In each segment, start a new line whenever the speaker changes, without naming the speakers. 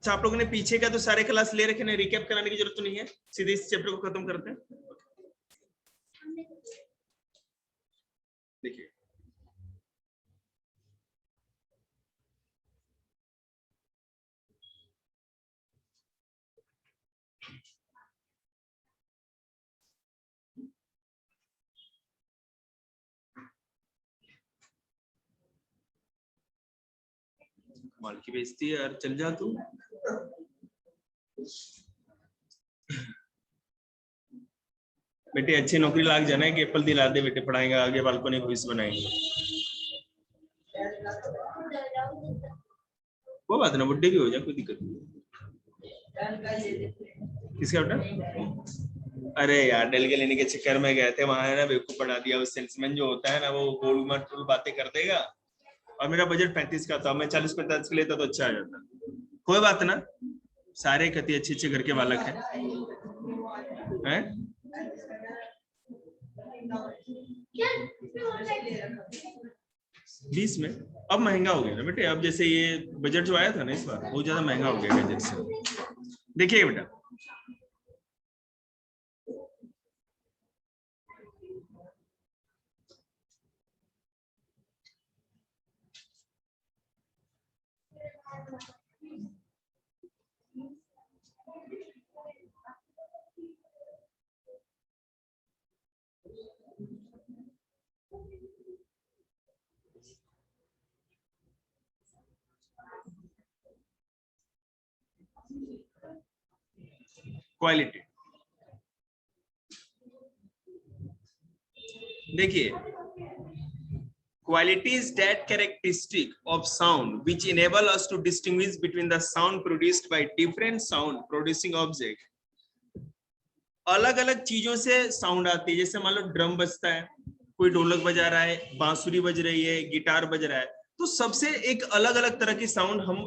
आप लोगों ने पीछे का तो सारे क्लास ले रखे हैं, रिकैप कराने की जरूरत तो नहीं है, सीधे इस चैप्टर को खत्म करते हैं। देखिए माल की बेइज्जती है यार, चल जा तू। बेटे अच्छी नौकरी लाग जाना है कि एप्पल दिला दे बेटे, पढ़ाएंगे आगे, बालकोनी भविष्य बनाएंगे। वो बात ना, बुढ़े भी हो जाए कोई दिक्कत नहीं। किसका बेटा? अरे यार डेल के लेने के चक्कर में गए थे वहां, है ना बेवकूफ बना दिया। उस सेल्समैन जो होता है ना, वो गोल मटोल बातें कर देगा। और मेरा बजट 35 का था, मैं 40-45 का लेता तो अच्छा आ जाता। कोई बात ना, सारे कति अच्छे अच्छे घर के बालक हैं। 20 में अब महंगा हो गया ना बेटे। अब जैसे ये बजट जो आया था ना इस बार, बहुत ज्यादा महंगा हो गया गैजेट से। देखिए बेटा, क्वालिटी देखिए, quality is that characteristic of sound which enable us to distinguish between the sound produced by different sound producing object। अलग अलग चीजों से साउंड आती है, जैसे मान लो ड्रम बजता है, कोई ढोलक बजा रहा है, बांसुरी बज रही है, गिटार बज रहा है, तो सबसे एक अलग अलग तरह की साउंड हम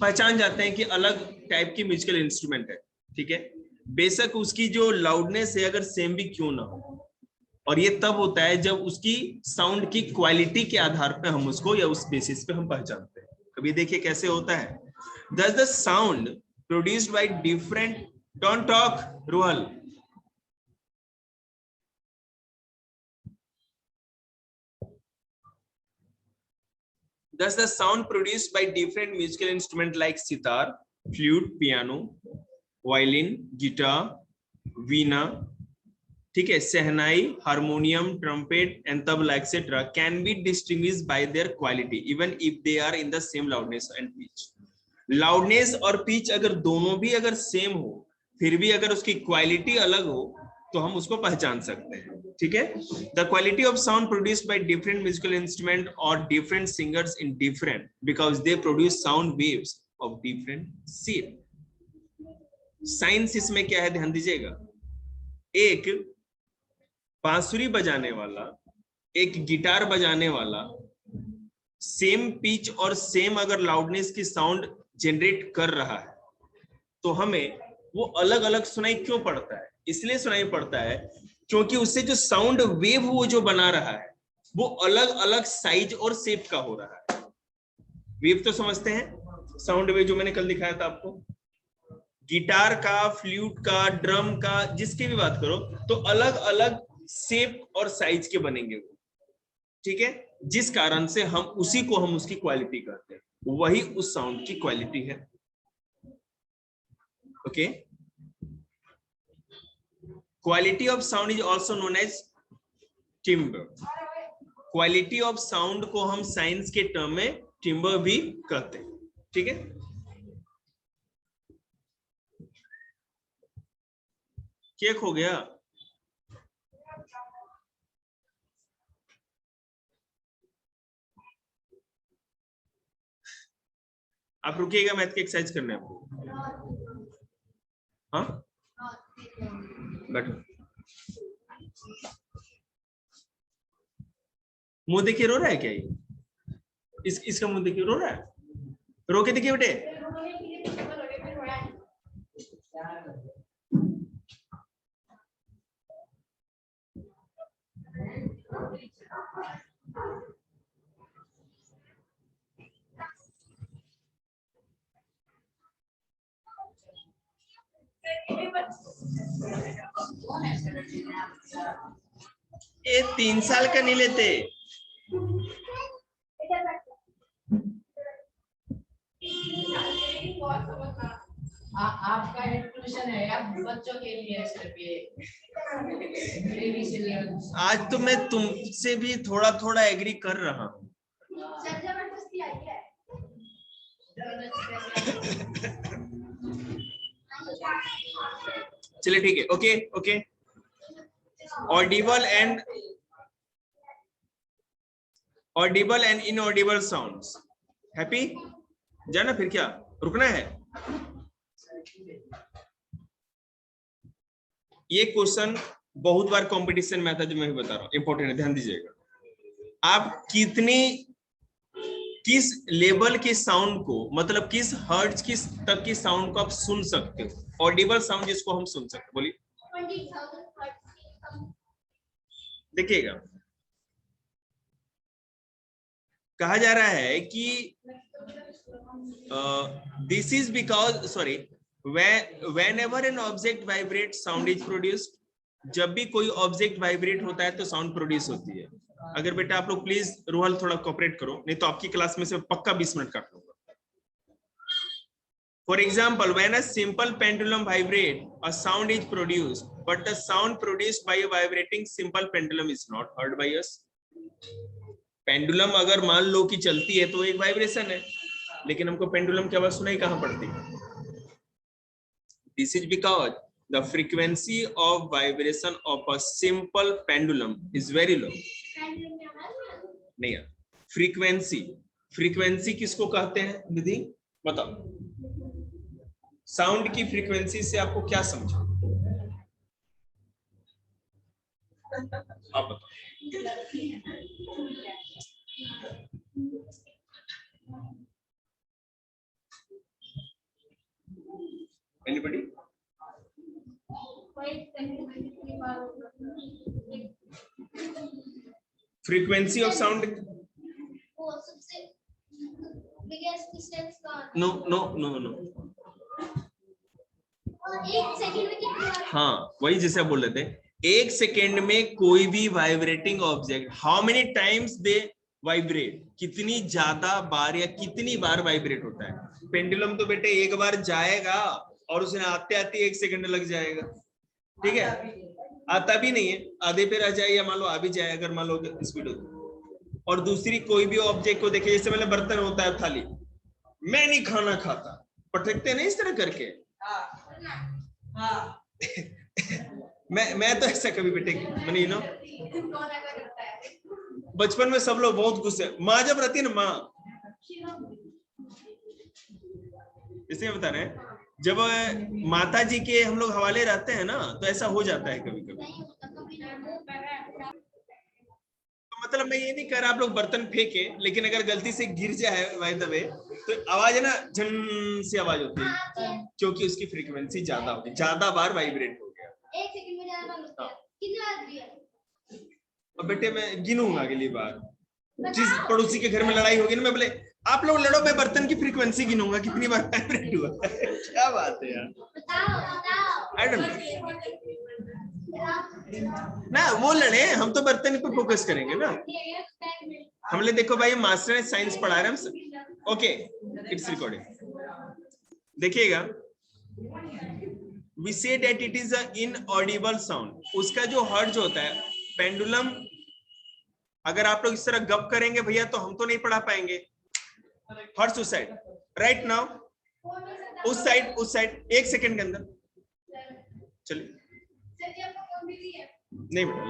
पहचान जाते हैं कि अलग टाइप की म्यूजिकल इंस्ट्रूमेंट है। ठीक है, बेशक उसकी जो लाउडनेस है अगर सेम भी क्यों ना हो, और ये तब होता है जब उसकी साउंड की क्वालिटी के आधार पे हम उसको, या उस बेसिस पे हम पहचानते हैं। अभी देखिए कैसे होता है। Thus the sound produced by different, don't talk Ruhal, thus the sound produced by different musical instruments like sitar, flute, piano, violin, guitar, veena, ठीक है, shehnai, harmonium, trumpet and tabla etcetera can be distinguished by their quality even if they are in the same loudness and pitch. Loudness और pitch अगर दोनों भी अगर same हो, फिर भी अगर उसकी क्वालिटी अलग हो तो हम उसको पहचान सकते हैं। ठीक है, the quality of sound produced by different musical instrument और different singers in different because they produce sound waves of different shape. Science इसमें क्या है ध्यान दीजिएगा, एक बांसुरी बजाने वाला, एक गिटार बजाने वाला सेम पिच और सेम अगर लाउडनेस की साउंड जनरेट कर रहा है, तो हमें वो अलग अलग सुनाई क्यों पड़ता है? इसलिए सुनाई पड़ता है क्योंकि उससे जो साउंड वेव वो जो बना रहा है वो अलग अलग साइज और शेप का हो रहा है। वेव तो समझते हैं, साउंड वेव जो मैंने कल दिखाया था आपको, गिटार का, फ्लूट का, ड्रम का, जिसकी भी बात करो तो अलग अलग शेप और साइज के बनेंगे वो। ठीक है, जिस कारण से हम उसी को हम उसकी क्वालिटी कहते हैं, वही उस साउंड की क्वालिटी है। Okay, quality of sound is also known as timbre. क्वालिटी ऑफ साउंड को हम साइंस के टर्म में टिम्बर भी कहते हैं। ठीक है, चेक हो गया? आप रुकिएगा, मैथ की एक्सरसाइज करने आपको। हाँ बैठो, मुंह देखिए, रो रहा है क्या ये? इसका मुंह देखिए, रो रहा है, रो के देखिए बेटे। ये 3 साल का नहीं लेते।
आपका ट्यूशन है यार बच्चों के लिए सिर्फ ये।
आज तो मैं तुमसे भी थोड़ा थोड़ा एग्री कर रहा हूँ। चलिए ठीक है, okay okay. Audible and inaudible sounds. Happy जाना, फिर क्या रुकना है? ये क्वेश्चन बहुत बार कंपटीशन में आता है, जो मैं भी बता रहा हूँ, इंपॉर्टेंट है, ध्यान दीजिएगा। आप किस लेवल के साउंड को, मतलब किस हर्ट्ज की तक की साउंड को आप सुन सकते हो? ऑडिबल साउंड जिसको हम सुन सकते, बोलिए। देखिएगा, कहा जा रहा है कि this is because, sorry, whenever an object vibrates sound is produced। जब भी कोई ऑब्जेक्ट वाइब्रेट होता है तो साउंड प्रोड्यूस होती है। अगर बेटा आप लोग प्लीज रोहल थोड़ा कोऑपरेट करो, नहीं तो आपकी क्लास में से पक्का 20 मिनट काट लूंगा। For example, when a simple pendulum vibrate, a sound is produced, but the sound produced by a vibrating simple pendulum is not heard by us। Pendulum अगर मान लो कि चलती है तो एक वाइब्रेशन है, लेकिन हमको पेंडुलम की आवाज सुनाई कहां पड़ती है? This is because the frequency of vibration of a simple pendulum is very low। नहीं यार, फ्रीक्वेंसी किसको कहते हैं विधि, बताओ। साउंड की फ्रीक्वेंसी से आपको क्या समझा, आप बताओ। Anybody? Frequency of sound? No। हाँ, वही जैसे बोल रहे थे, 1 सेकेंड में कोई भी vibrating object, how many times they vibrate, कितनी ज्यादा बार या कितनी बार वाइब्रेट होता है। पेंडुलम तो बेटे एक बार जाएगा और उसने आते आते 1 सेकंड लग जाएगा, ठीक है? आता भी नहीं है, आधे पे रह जाए या मान लो आ भी जाए, अगर मान लो स्पीड होती। और दूसरी कोई भी ऑब्जेक्ट को देखे, जैसे मतलब बर्तन होता है थाली, मैं नहीं खाना खाता, पटकते नहीं इस तरह करके। मैं तो ऐसा कभी बेटे मैंने नो, बचपन में सब लोग बहुत गुस्से, माँ जब रहती है ना, माँ इसलिए बता रहे हैं, जब माता जी के हम लोग हवाले रहते हैं ना, तो ऐसा हो जाता है कभी कभी। तो मतलब मैं ये नहीं कह रहा आप लोग बर्तन फेंके, लेकिन अगर गलती से गिर जाए बाय द वे, तो आवाज है ना, झन से आवाज होती है, क्योंकि उसकी फ्रीक्वेंसी ज्यादा होगी, ज्यादा बार वाइब्रेट हो गया। 1 सेकंड में ज्यादा बार होता है, कितनी बार दिया? अब बेटे मैं गिनूंगा अगली बार, जिस पड़ोसी के घर में लड़ाई होगी ना, मैं बोले आप लोग लड़ो, मैं बर्तन की फ्रीक्वेंसी गिनूंगा कितनी बार वाइब्रेट हुआ। क्या बात है यार, आई डोंट ना, वो लड़े, हम तो बर्तन पे फोकस करेंगे ना। हमने देखो भाई, मास्टर ने साइंस पढ़ा रहे हैं, ओके इट्स रिकॉर्डिंग। देखिएगा, we say that it is a inaudible sound। उसका जो हर्ट्ज होता है, पेंडुलम, अगर आप लोग इस तरह गप करेंगे भैया तो हम तो नहीं पढ़ा पाएंगे। हर्ट्ज उस साइड, राइट नाउ उस साइड 1 सेकंड के अंदर, चलिए नहीं बेटा,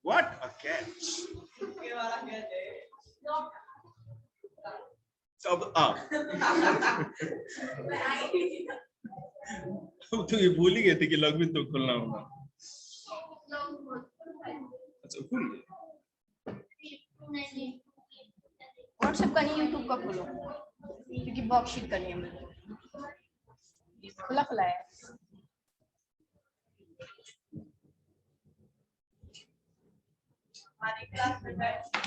व्हाट अ कैच। अब तो ये भूल ही गए थे कि लॉग भी तो खोलना होगा। अच्छा भूल गए।
व्हाट्सएप का नहीं, यूट्यूब का खोलो, क्योंकि वर्कशीट करनी है मुझे, खुला खुला है। हमारी क्लास में बैठ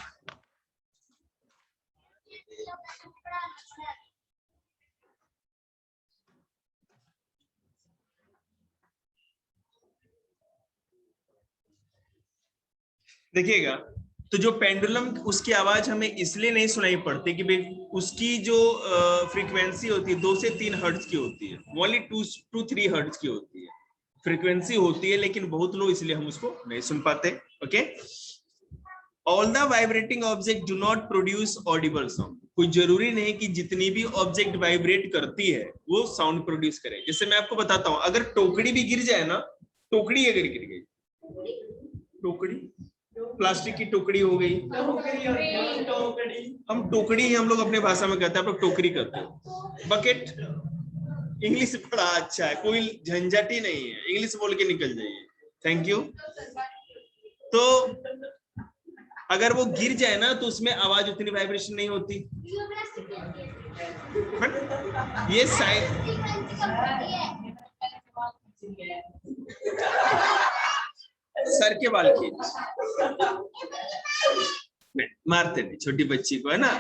देखिएगा, तो जो पेंडुलम उसकी आवाज हमें इसलिए नहीं सुनाई पड़ती कि भाई उसकी जो फ्रीक्वेंसी होती है 2 से 3 हर्ट्ज की होती है, ओनली 2 to 3 हर्ट्ज की होती है फ्रीक्वेंसी होती है, लेकिन बहुत लो, इसलिए हम उसको नहीं सुन पाते। Okay, all the vibrating object do not produce Audible sound. कोई जरूरी नहीं कि जितनी भी ऑब्जेक्ट वाइब्रेट करती है वो साउंड प्रोड्यूस करे। जैसे मैं आपको बताता हूं, अगर टोकरी भी गिर जाए ना, टोकरी अगर गिर गई, टोकरी प्लास्टिक की टोकरी हो गई, हम टोकरी ही हम लोग अपने भाषा में कहते हैं, आप लोग टोकरी कहते हो। बकेट इंग्लिश बड़ा अच्छा है, कोई झंझट ही नहीं है, इंग्लिश बोल के निकल जाइए। Thank you. तो अगर वो गिर जाए ना तो उसमें आवाज उतनी वाइब्रेशन नहीं होती। ये साइड सर के बाल की मारते नहीं छोटी बच्ची को, है ना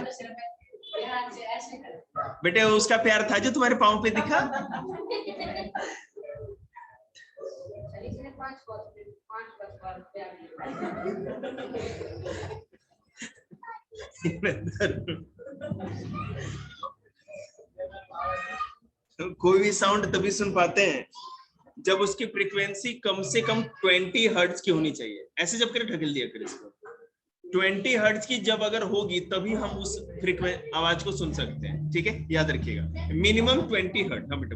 बेटे, उसका प्यार था जो तुम्हारे पाँव पे दिखा। कोई भी साउंड तभी सुन पाते हैं जब उसकी फ्रीक्वेंसी कम से कम 20 हर्ट्ज की होनी चाहिए। ऐसे जब करे ढकेल दिया करे इसको, 20 हर्ट्ज की जब अगर होगी तभी हम उस फ्रीक्वेंसी आवाज को सुन सकते हैं। ठीक है, याद रखिएगा, मिनिमम 20 हर्ट्ज। हाँ बेटा,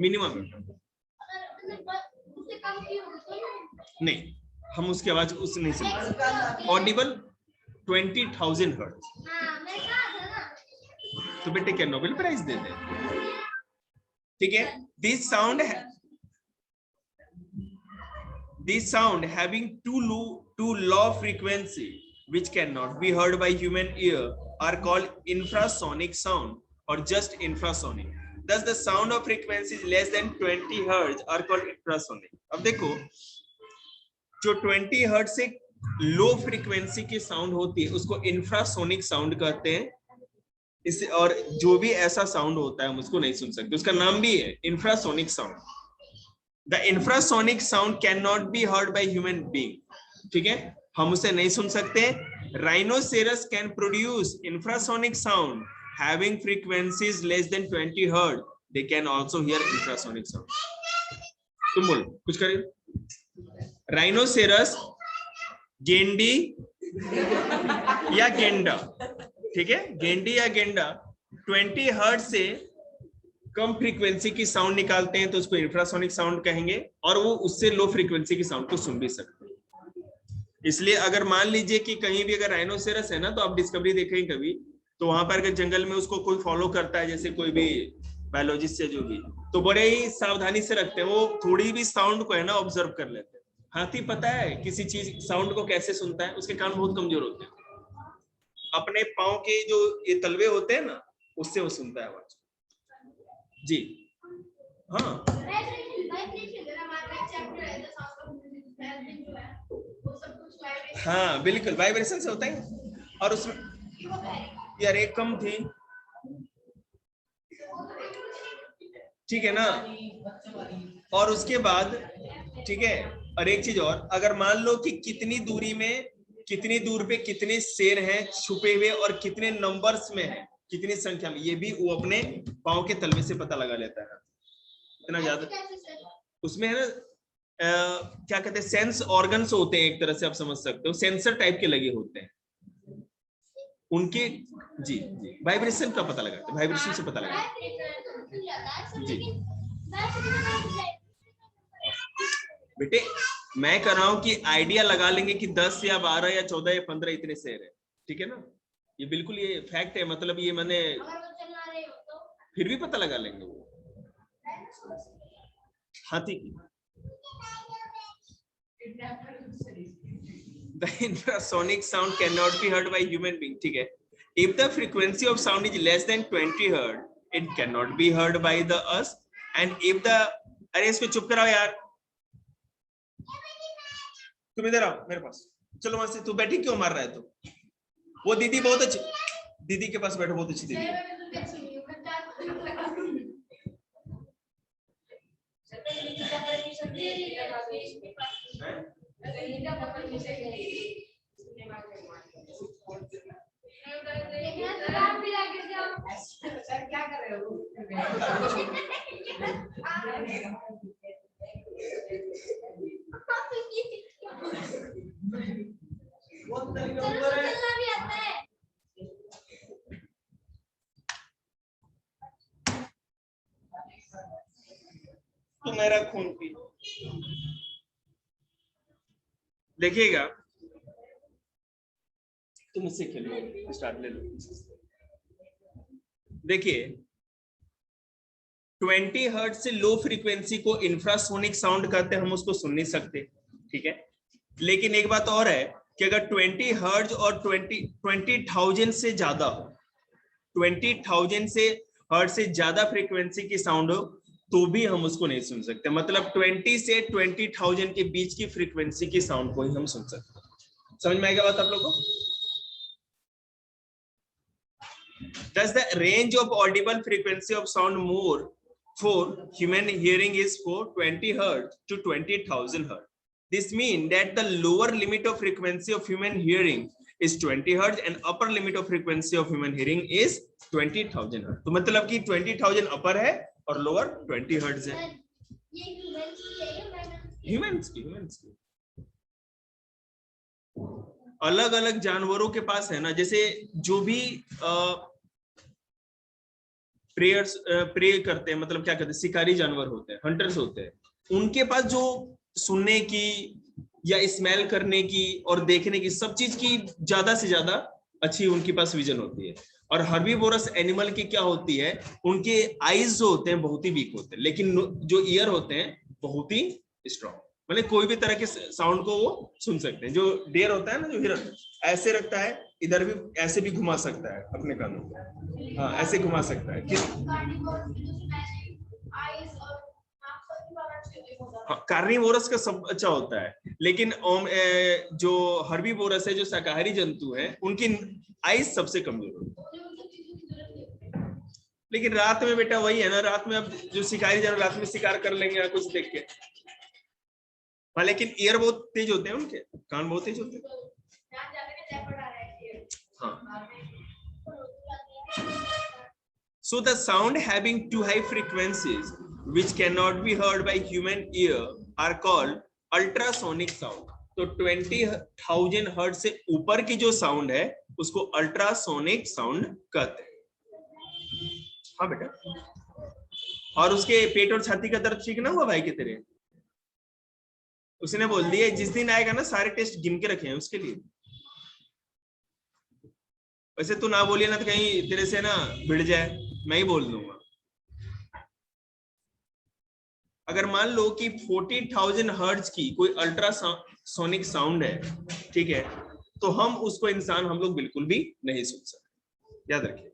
मिनिमम नहीं, हम उसकी आवाज उससे नहीं सुन। Audible 20,000 hertz. तो बेटे क्या नोबेल प्राइज दे दे? ठीक है, this sound having too low frequency which cannot be heard by human ear are called infrasonic sound or just infrasonic. Thus the sound of frequencies less than 20 hertz are called infrasonic. अब देखो, जो 20 hertz से low frequency की sound होती है उसको infrasonic sound कहते हैं। इसे और जो भी ऐसा साउंड होता है हम उसको नहीं सुन सकते, उसका नाम भी है infrasonic sound. The infrasonic sound can not be heard by human being. ठीक है, हम उसे नहीं सुन सकते। Rhinoceros can produce infrasonic sound having frequencies less than 20 hertz, they can also here infrasonic sound. तुम बोलो कुछ करिए। राइनोसेरस, गेंडी या गेंडा, ठीक है, गेंडी या गेंडा 20 हर्ट्ज से कम फ्रीक्वेंसी की साउंड निकालते हैं तो उसको इंफ्रासोनिक साउंड कहेंगे, और वो उससे लो फ्रीक्वेंसी की साउंड को सुन भी सकते हैं। इसलिए अगर मान लीजिए कि कहीं भी अगर राइनोसेरस है ना, तो आप डिस्कवरी देखेंगे कभी, तो वहां पर अगर जंगल में उसको कोई फॉलो करता है, जैसे कोई भी बायोलॉजिस्ट है जो भी, तो बड़े ही सावधानी से रखते हैं, वो थोड़ी भी साउंड को है ना ऑब्जर्व कर लेते हैं। हाथी पता है किसी चीज साउंड को कैसे सुनता है? उसके कान बहुत कमजोर होते हैं, अपने पांव के जो ये तलवे होते हैं ना, उससे वो सुनता है आवाज। जी हाँ, हाँ बिल्कुल, वाइब्रेशन से होता है। और उसमें यार एक कम थी, ठीक है ना। और उसके बाद ठीक है, और एक चीज और, अगर मान लो कि कितनी दूरी में, कितनी दूर पे कितने शेर हैं छुपे हुए और कितने नंबर्स में हैं, कितनी संख्या में, ये भी वो अपने पांव के तलवे से पता लगा लेता है। इतना ज्यादा उसमें है ना, क्या कहते हैं, सेंस ऑर्गन्स होते हैं एक तरह से, आप समझ सकते हो, सेंसर टाइप के लगे होते हैं उनके। जी जी, वाइब्रेशन का पता लगाते हैं, वाइब्रेशन से पता लगाते हैं। जी बेटे, मैं कर रहा हूं कि आइडिया लगा लेंगे कि 10 या 12 या 14 या 15 इतने शेर है, ठीक है ना, ये बिल्कुल ये फैक्ट है, मतलब ये मैंने फिर भी पता लगा लेंगे वो हाथी की। The infrasonic sound cannot be heard by human being, ठीक है। If the frequency of sound is less than 20 hertz, it cannot be heard by the us. And if the, अरे इसको चुप कराओ यार, तुम इधर आओ मेरे पास, चलो वहां से, तू बैठी क्यों मार रहा है? तू वो दीदी बहुत अच्छी, दीदी के पास बैठो, बहुत अच्छी दीदी है। तो मेरा खून पी देखिएगा, तुम मुझसे खेलो, स्टार्ट ले लो। देखिए 20 हर्ट्ज से लो फ्रीक्वेंसी को इंफ्रासोनिक साउंड कहते हैं, हम उसको सुन नहीं सकते, ठीक है। लेकिन एक बात और है कि अगर 20 हर्ट्ज और 20,000 से ज्यादा, 20,000 से हर्ट्ज से ज्यादा फ्रीक्वेंसी की साउंड हो तो भी हम उसको नहीं सुन सकते। मतलब 20 से 20,000 के बीच की फ्रीक्वेंसी की साउंड को ही हम सुन सकते हैं। समझ में आएगा बात आप लोगों को? Thus the range of audible frequency of sound more for human hearing is for 20 Hz to 20,000 Hz. This means that the lower limit of frequency of human hearing is 20 Hz and upper limit of frequency of human hearing is 20,000 Hz. तो मतलब कि 20,000 upper है और lower 20 Hz है। Humans की अलग अलग जानवरों के पास है ना, जैसे जो भी प्रे करते हैं, मतलब क्या कहते हैं, शिकारी जानवर होते हैं, हंटर्स होते हैं, उनके पास जो सुनने की या स्मेल करने की और देखने की सब चीज की ज्यादा से ज्यादा अच्छी उनके पास विजन होती है। और हर्बीवोरस एनिमल की क्या होती है, उनके आईज जो होते हैं बहुत ही वीक होते हैं, लेकिन जो ईयर होते हैं बहुत ही स्ट्रॉन्ग, मतलब कोई भी तरह के साउंड को वो सुन सकते हैं। जो डेयर होता है ना, जो हिरन ऐसे रखता है, इधर भी ऐसे भी घुमा सकता है अपने कानों को, हाँ ऐसे घुमा सकता है। कार्निवोरस का सब अच्छा होता है, लेकिन जो हर्बीवोरस है, जो शाकाहारी जंतु है, उनकी आईज सबसे कमजोर होती है। लेकिन रात में बेटा वही है ना, रात में अब जो शिकारी जानवर रात में शिकार कर लेंगे या कुछ देख के, हाँ, लेकिन ईयर बहुत तेज होते हैं, उनके कान बहुत तेज होते हैं। हाँ। So the sound having too high frequencies which cannot be heard by human ear are called ultrasonic sound. तो 20,000 हर्ट्ज से ऊपर की जो साउंड है उसको अल्ट्रासोनिक साउंड कहते हैं। हाँ बेटा, और उसके पेट और छाती का दर्द ठीक ना हुआ भाई के तेरे? उसने बोल दिया जिस दिन आएगा ना सारे टेस्ट गिन के रखे हैं उसके लिए। वैसे तू ना बोलिए ना तो कहीं तेरे से ना भिड़ जाए, मैं ही बोल दूंगा। अगर मान लो कि 40,000 हर्ट्ज की कोई अल्ट्रासोनिक साउंड है, ठीक है, तो हम उसको इंसान हम लोग बिल्कुल भी नहीं सुन सकते, याद रखिए।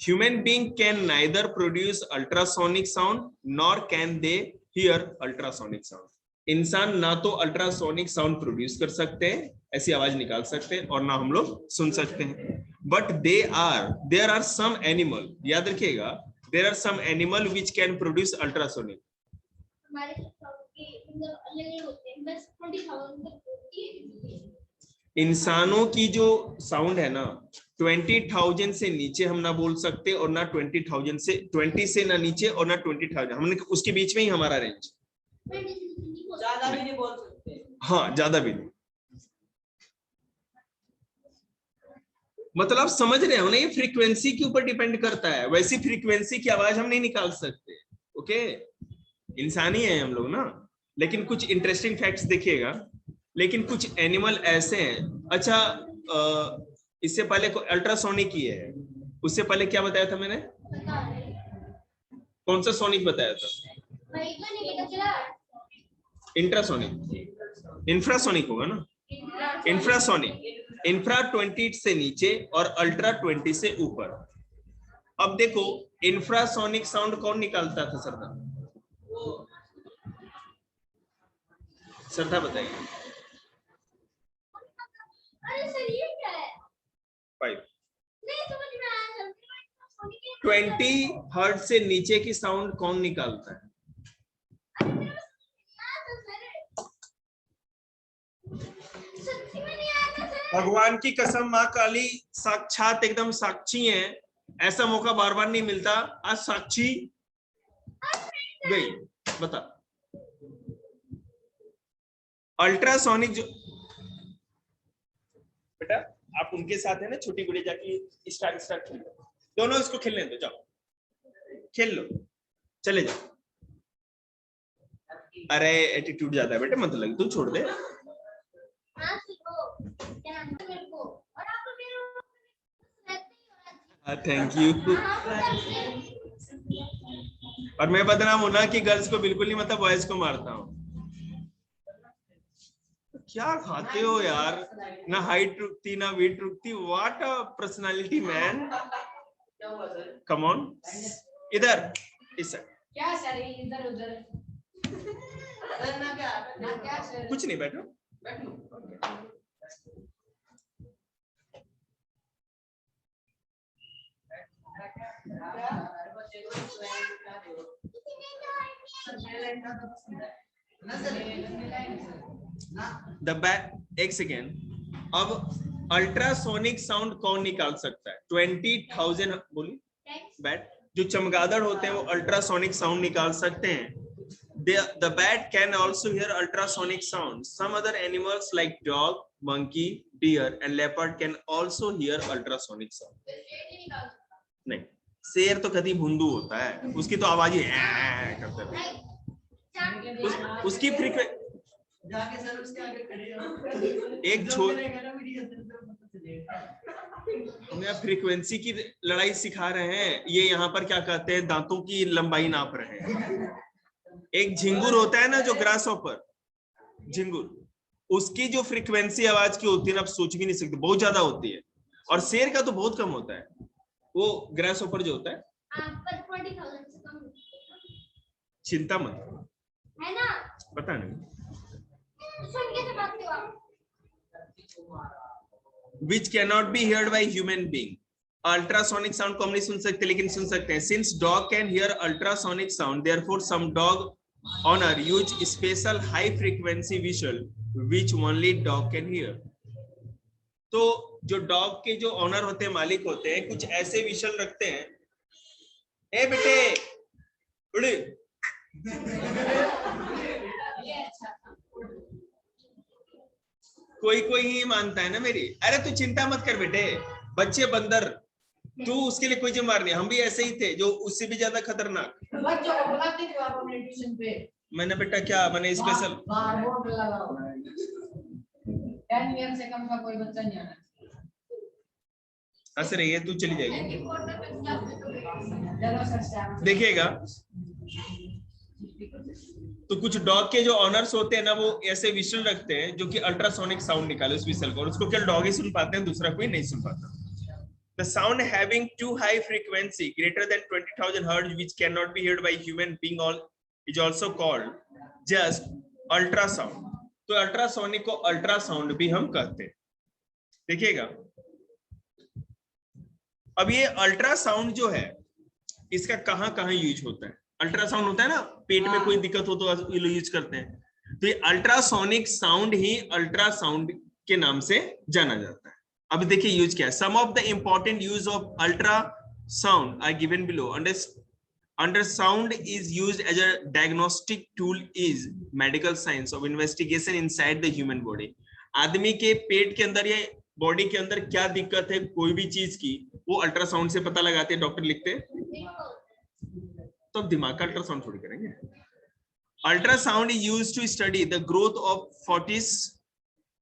Human being can neither produce ultrasonic sound nor can they hear ultrasonic sound. इंसान ना तो अल्ट्रासोनिक साउंड प्रोड्यूस कर सकते हैं, ऐसी आवाज निकाल सकते हैं, और ना हम लोग सुन सकते हैं। But there are some animal, याद रखिएगा, there are some animal which can produce ultrasonic. इंसानों की जो साउंड है ना 20,000 से नीचे हम ना बोल सकते, और ना 20,000 से 20 से ना नीचे, और ना 20,000, हमने उसके बीच में ही हमारा रेंज।
ज्यादा भी नहीं बोल सकते।
हाँ, ज्यादा भी नहीं। मतलब आप समझ रहे हो ना, ये फ्रीक्वेंसी के ऊपर डिपेंड करता है, वैसी फ्रीक्वेंसी की आवाज हम नहीं निकाल सकते। ओके, इंसान ही है हम लोग ना। लेकिन कुछ इंटरेस्टिंग फैक्ट्स देखिएगा, लेकिन कुछ एनिमल ऐसे हैं। अच्छा, इससे पहले को अल्ट्रासोनिक ही है, उससे पहले क्या बताया था मैंने? कौन सा सोनिक बताया था? इंट्रासोनिक, इंफ्रासोनिक होगा ना। इंफ्रासोनिक, इंफ्रा 20 से नीचे और अल्ट्रा 20 से ऊपर। अब देखो इंफ्रासोनिक साउंड कौन निकालता था सरदार? सरदार बताइए।
अरे सर ये क्या है?
5
नहीं समझ में आया सर।
20 हर्ट्ज से नीचे की साउंड कौन निकालता है?
सच्ची में नहीं आया था सर।
भगवान की कसम, माँ काली साक्षात एकदम साक्षी है, ऐसा मौका बार बार नहीं मिलता। आज साक्षी गई, बता। अल्ट्रासोनिक जो बेटा आप उनके साथ है ना, छोटी गुड़िया जाके स्टार स्टार खेल लो, दोनों इसको खेलने दो, जाओ खेल लो, चले जाओ। अरे एटीट्यूड ज्यादा है बेटे, मत लग, तू छोड़ दे।
हाँ सुनो, क्या नाम है मेरे को, और आप लोग मेरे रहते ही हो आज।
Thank you. और मैं बदनाम हूं ना कि गर्ल्स को बिल्कुल नहीं, मतलब बॉयज को मारता हूँ। क्या खाते हो यार, ना हाइट रुकती ना वेट रुकती, what a personality man. Come on, इधर इस साइड।
क्या सर इधर उधर ना क्या सर,
कुछ नहीं, बैठो। एक सेकेंड, अब अल्ट्रासोनिक साउंड कौन निकाल सकता है? 20,000 बोली बैट जो चमगादड़ होते हैं वो अल्ट्रासोनिक साउंड निकाल सकते हैं। The bat can also hear ultrasonic sound. Some other animals like dog, monkey, deer, and leopard can also hear ultrasonic sound. नहीं, शेर तो कभी भुंदू होता है, उसकी तो आवाज ही करता है। उसकी फ्रीक्वेंसी
जाके सर उसके आगे खड़े हो,
एक छोर हमें फ्रीक्वेंसी की लड़ाई सिखा रहे हैं, ये यहाँ पर क्या कहते हैं, दांतों की लंबाई नाप रहे हैं। एक झिंगुर होता है ना जो ग्रास ऑपर झिंगुर, उसकी जो फ्रीक्वेंसी आवाज की होती है ना, आप सोच भी नहीं सकते, बहुत ज्यादा होती है। और शेर का तो बहुत कम होता है, वो ग्रास ऑपर जो होता है।
पर 40,000 से कम
चिंता मत
है ना,
पता नहीं।
सुन कैसे बात करो आप।
Which cannot be heard by human being. Ultrasonic sound को हम नहीं सुन सकते, लेकिन सुन सकते हैं। Since dog can hear ultrasonic sound, therefore some dog owner use special high frequency whistle which only dog can hear. तो जो डॉग के जो ऑनर होते हैं, मालिक होते हैं, कुछ ऐसे विशल रखते हैं। ए बेटे उड़ी, कोई कोई ही मानता है ना मेरी। अरे तू चिंता मत कर बेटे, बच्चे बंदर, तू उसके लिए कोई जिम्मेदार नहीं। हम भी ऐसे ही थे, जो उससे भी ज्यादा खतरनाक।
बच्चों को बुलाते थे आप अपने ट्यूशन पे?
मैंने बेटा क्या, मैंने स्पेशल
बाहर बोर्ड लगा हुआ है, 10 ईयर से कम का कोई बच्चा नहीं आना।
हंस रही है, तू चली जाएगी,
चलो सर
देखिएगा। तो कुछ डॉग के जो ऑनर्स होते हैं ना, वो ऐसे विशल रखते हैं जो कि अल्ट्रासोनिक साउंड निकाले उस विशल को, और उसको केवल डॉग ही सुन पाते हैं, दूसरा कोई नहीं सुन पाता। The sound having too high frequency greater than 20,000 hertz which cannot be heard by human being is also called just ultrasound. तो अल्ट्रासोनिक को अल्ट्रासाउंड भी हम कहते हैं, देखिएगा। अब ये अल्ट्रासाउंड जो है, इसका कहां कहां यूज होता है? अल्ट्रासाउंड होता है ना, पेट में कोई दिक्कत हो तो यूज करते हैं। तो ये अल्ट्रासोनिक साउंड ही अल्ट्रासाउंड के नाम से जाना जाता है। अब देखिए यूज क्या है। Some of the important use of ultrasound are given below. Ultrasound is used as a diagnostic tool is medical science of investigation inside the human body. आदमी के पेट के अंदर या बॉडी के अंदर क्या दिक्कत है कोई भी चीज की, वो अल्ट्रासाउंड से पता लगाते हैं, डॉक्टर लिखते हैं। तो अब दिमाग का अल्ट्रासाउंड थोड़ी करेंगे। Ultrasound is used to study the growth of foetus,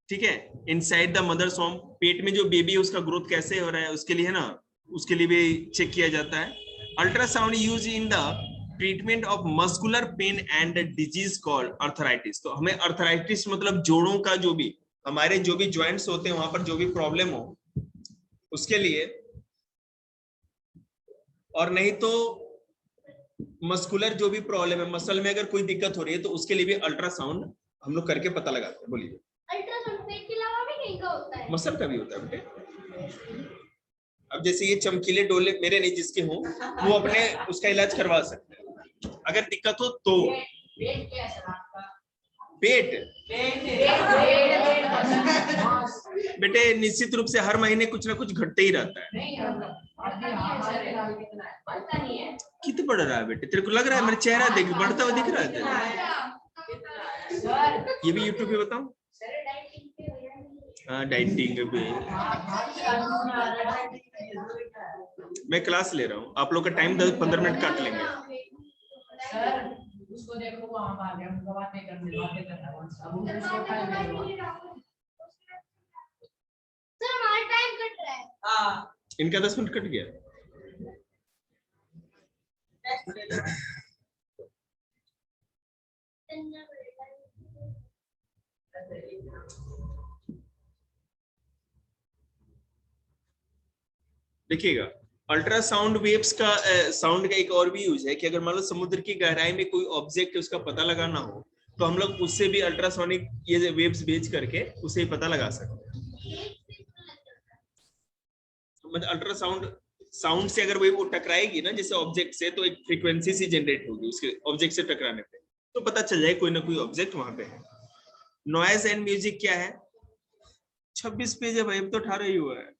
ठीक है, इनसाइड द मदर्स वॉम्ब। पेट में जो बेबी है उसका ग्रोथ कैसे हो रहा है, उसके लिए है ना, उसके लिए भी चेक किया जाता है। Ultrasound use in the treatment of muscular pain and disease called arthritis. तो हमें अर्थराइटिस मतलब जोड़ों का जो भी, हमारे जो भी जॉइंट्स होते हैं वहां पर जो भी प्रॉब्लम हो उसके लिए, और नहीं तो मस्कुलर जो भी प्रॉब्लम है, मसल में अगर कोई दिक्कत हो रही है तो उसके लिए भी अल्ट्रासाउंड हम लोग करके पता लगाते हैं। बोलिए।
अल्ट्रासाउंड पेट के अलावा भी कहीं का होता है?
मसल का भी होता है बेटे। अब जैसे ये चमकीले डोले मेरे नहीं जिसके हों, वो अपने उसका इलाज करवा सकते हैं अगर दिक्कत हो तो।
पेट क्या है आपका?
पेट बेटे निश्चित रूप से हर महीने कुछ ना कुछ घटते ही रहता है।
नहीं अभी हमारे फिलहाल कितना है? पता नहीं है।
कितना बढ़ रहा है बेटे? तेरे को लग रहा है मेरा चेहरा देख बढ़ता हुआ दिख रहा है तेरे?
सर
ये भी यूट्यूब पे बताऊं? हाँ डाइटिंग पे मैं क्लास ले रहा हूँ, आप लोग का टाइम 10-15 मिनट काट लेंगे।
सर उसको देखो वहां आ गया, हम बातें करना अब उसको टाइम दे दो।
सर हमारा टाइम कट रहा है।
हां
इनका 10 मिनट कट गया। देखिएगा अल्ट्रासाउंड वेव्स का साउंड का एक और भी यूज है कि अगर मान लो समुद्र की गहराई में कोई ऑब्जेक्ट है उसका पता लगाना हो तो हम लोग उससे भी अल्ट्रासोनिक ये वेव्स भेज करके उसे ही पता लगा सकते हैं। मतलब अल्ट्रासाउंड साउंड से अगर वो टकराएगी ना जैसे ऑब्जेक्ट से तो एक फ्रीक्वेंसी सी जनरेट होगी उसके ऑब्जेक्ट से टकराने पे, तो पता चल जाए कोई ना कोई ऑब्जेक्ट वहां पे है। नॉइज एंड म्यूजिक क्या है? 26 पेज है भाई, अब तो 18 ही हुआ है।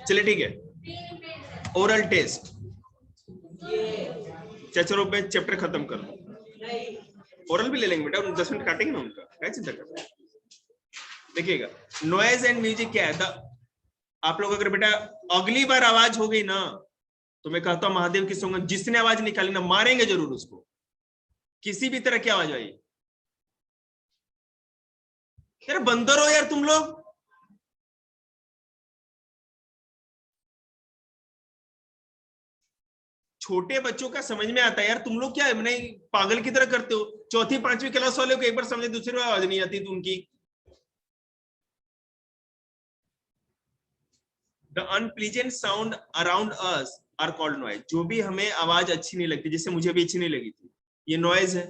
चलिए ठीक है, ओरल टेस्ट चलो मैं चैप्टर खत्म कर लूं, ओरल भी ले लेंगे बेटा, 10 मिनट काटेंगे ना उनका, क्या चिंता कर रहे हैं। देखिएगा नॉइज एंड म्यूजिक क्या है? आप लोग अगर बेटा अगली बार आवाज हो गई ना तो मैं कहता हूं महादेव की सौगंध, जिसने आवाज निकाली ना मारेंगे जरूर उसको, किसी भी तरह की आवाज आई। यार बंदर हो यार तुम लोग। छोटे बच्चों का समझ में आता है यार, तुम लोग क्या मैंने पागल की तरह करते हो। चौथी 5वीं क्लास वाले को एक बार समझे दूसरी बार आवाज नहीं आती तो उनकी। The unpleasant sound around us are called noise. जो भी हमें आवाज अच्छी नहीं लगती, जैसे मुझे भी अच्छी नहीं लगी थी, ये नॉइज है।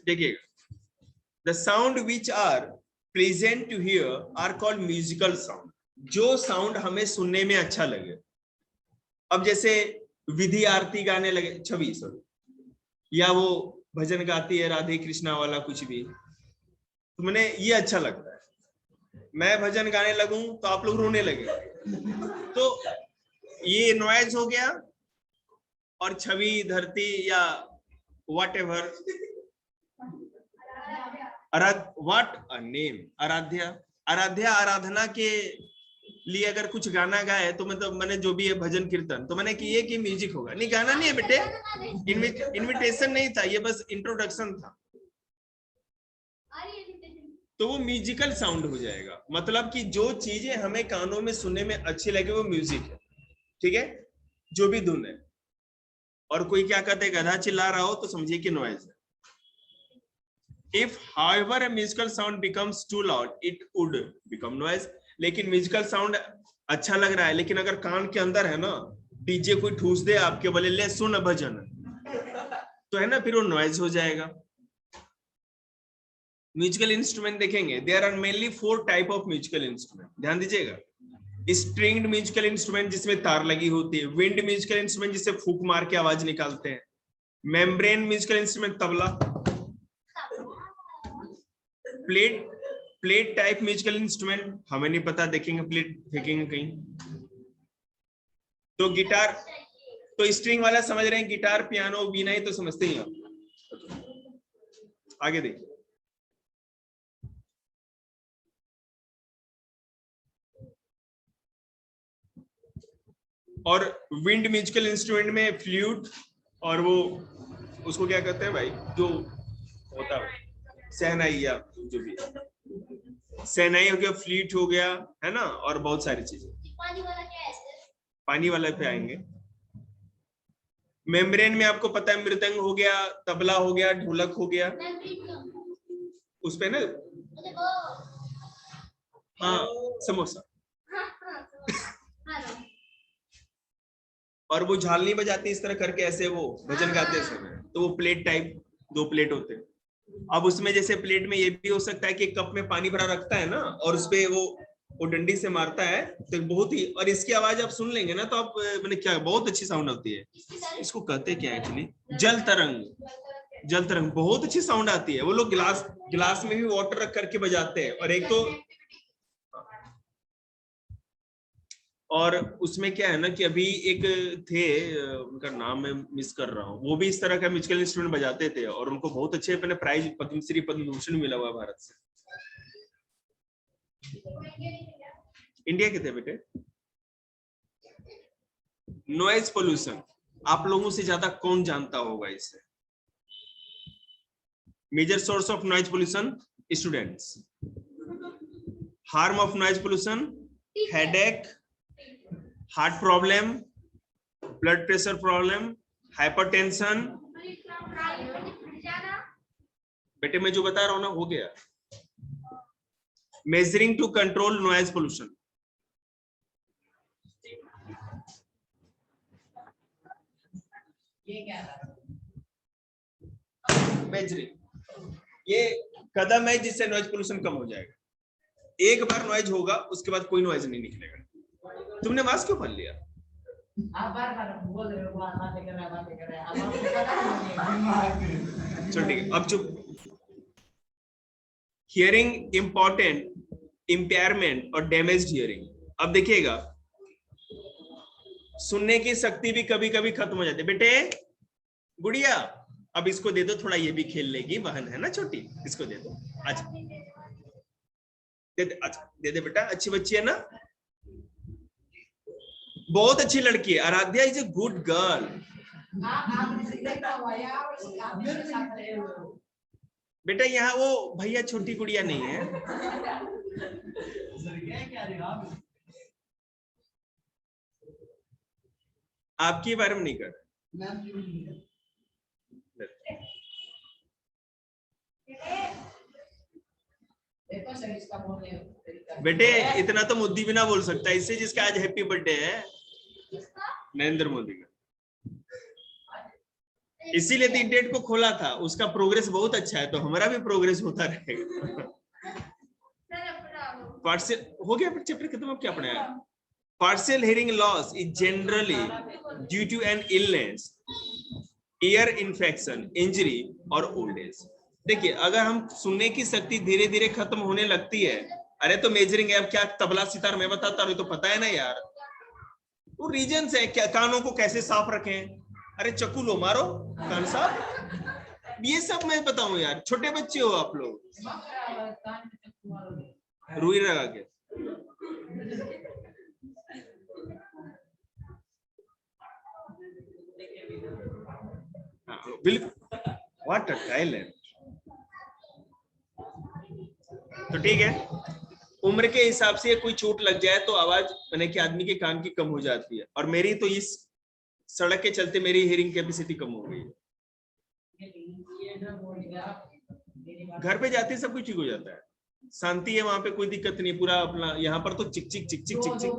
देखिएगा the sound which are pleasant to hear are called musical sound. जो साउंड हमें सुनने में अच्छा लगे। अब जैसे विधि आरती गाने लगे, छवि सॉरी, या वो भजन गाती है राधे कृष्णा वाला कुछ भी, तो मैंने ये अच्छा लगता है। मैं भजन गाने लगूं तो आप लोग रोने लगे, तो ये नॉइज हो गया। और छवि धरती या whatever what a name, Aaradhya, Aaradhya Aradhana के लिए अगर कुछ गाना गाए तो मतलब मैंने जो भी है भजन कीर्तन, तो मैंने किए कि म्यूजिक होगा। नहीं गाना नहीं है बेटे, इनविटेशन नहीं था, ये बस इंट्रोडक्शन था। तो वो म्यूजिकल साउंड हो जाएगा, मतलब कि जो चीजें हमें कानों में सुनने में अच्छी लगे वो म्यूजिक है, ठीक है, जो भी धुन है। और कोई क्या कहते हैं गधा चिल्ला रहा हो तो समझिए कि नॉइज है। If however a musical sound becomes too loud, it would become noise. लेकिन म्यूजिकल साउंड अच्छा लग रहा है, लेकिन अगर कान के अंदर है ना, डीजे कोई ठूस दे आपके बोले ले सुन भजन, तो है ना फिर वो नॉइज हो जाएगा। म्यूजिकल इंस्ट्रूमेंट देखेंगे, there are mainly 4 type of musical instrument, ध्यान दीजिएगा। स्ट्रिंग्ड म्यूजिकल इंस्ट्रूमेंट जिसमें तार लगी होती है, विंड म्यूजिकल इंस्ट्रूमेंट जिससे फूंक मार के आवाज निकालते हैं, membrane musical instrument tabla, plate type musical instrument हमें नहीं पता, देखेंगे प्लेट फेंकेंगे कहीं। तो गिटार, तो स्ट्रिंग वाला समझ रहे हैं, गिटार पियानो वीणा ही तो समझते ही आप। आगे देखिए, और विंड म्यूजिकल इंस्ट्रूमेंट में फ्लूट और वो उसको क्या कहते हैं भाई जो होता है शहनाई, या जो भी शहनाई हो गया, फ्लूट हो गया, है ना, और बहुत सारी चीजें।
पानी वाला क्या है?
पानी वाला पे आएंगे। मेम्ब्रेन में आपको पता है मृदंग हो गया, तबला हो गया, ढोलक हो गया, उस पे ना हाँ समोसा, और वो झाल नहीं बजाते इस तरह करके, ऐसे वो भजन गाते समय, तो वो प्लेट टाइप 2 प्लेट होते हैं। अब उसमें जैसे प्लेट में ये भी हो सकता है कि कप में पानी भरा रखता है ना, और उसपे वो डंडी से मारता है, तो बहुत ही, और इसकी आवाज आप सुन लेंगे ना तो आप मैंने क्या, बहुत अच्छी साउंड आती है। इसको कहते क्या है एक्चुअली, जल तरंग। जल तरंग बहुत अच्छी साउंड आती है। वो लोग गिलास में भी वाटर रख करके बजाते हैं। और एक तो, और उसमें क्या है ना कि अभी एक थे, उनका नाम मैं मिस कर रहा हूँ, वो भी इस तरह का म्यूजिकल इंस्ट्रूमेंट बजाते थे और उनको बहुत अच्छे अपने प्राइज पद्मश्री पद्म भूषण मिला हुआ भारत से। इंडिया के थे बेटे। नॉइज पोल्यूशन आप लोगों से ज्यादा कौन जानता होगा इसे? Major source of noise pollution students. Harm of noise pollution, headache, heart problem, blood pressure problem, hypertension. बेटे मैं जो बता रहा हूं ना हो गया। Measuring to control noise pollution.
ये क्या है?
मेजरिंग ये कदम है जिससे नॉइज पोल्यूशन कम हो जाएगा। एक बार नॉइज होगा उसके बाद कोई नॉइज नहीं निकलेगा। तुमने मास्क क्यों पहन लिया?
आप बार-बार बोल रहे हो, बातें कर रहे हैं, अब आपको पता नहीं।
चलो ठीक है, अब चुप। हियरिंग इंपॉर्टेंट, इम्पेयरमेंट और डैमेज्ड हियरिंग। अब देखिएगा, सुनने की शक्ति भी कभी कभी खत्म हो जाती है। बेटे गुड़िया अब इसको दे दो थोड़ा, ये भी खेल लेगी, बहन है ना छोटी, इसको दे दो। अच्छा दे दे बेटा, अच्छी बच्ची है ना, बहुत अच्छी लड़की है। Aaradhya is a good girl.
आपने देखा हुआ है, आप मेरे साथ रहे हो।
बेटा यहाँ वो भैया छोटी गुड़िया नहीं है। आपके बारे में नहीं कर
देखो सर इसका बोलने तरीका।
बेटे इतना तो मोदी भी ना बोल सकता इससे, जिसका आज हैप्पी बर्थडे है नरेंद्र मोदी का। इसीलिए तो डेट को खोला था, उसका प्रोग्रेस बहुत अच्छा है, तो हमारा भी प्रोग्रेस होता रहेगा। पार्शियल हो गया, चैप्टर खत्म। अब क्या पढ़ाया? Partial hearing loss is generally due to an illness, ear infection, injury और ओल्ड एज। देखिए अगर हम सुनने की शक्ति धीरे धीरे खत्म होने लगती है, अरे तो मेजरिंग है। अब क्या तबला सितार मैं बताता हूँ तो पता है ना यार, वो रीजन है। क्या कानों को कैसे साफ रखें, अरे चक्कू लो मारो कान साफ, ये सब मैं बताऊं यार। छोटे बच्चे हो आप लोग, रुई लगा के। बिल्कुल, व्हाट अ टैलेंट। तो ठीक है, उम्र के हिसाब से कोई चोट लग जाए तो आवाज मैंने कि आदमी के कान की कम हो जाती है। और मेरी तो इस सड़क के चलते मेरी हियरिंग कैपेसिटी कम हो गई। घर पे जाते सब कुछ ठीक हो जाता है, शांति है वहां पे, कोई दिक्कत नहीं। पूरा अपना यहाँ पर तो चिक चिक चिक चिक चिक चिक।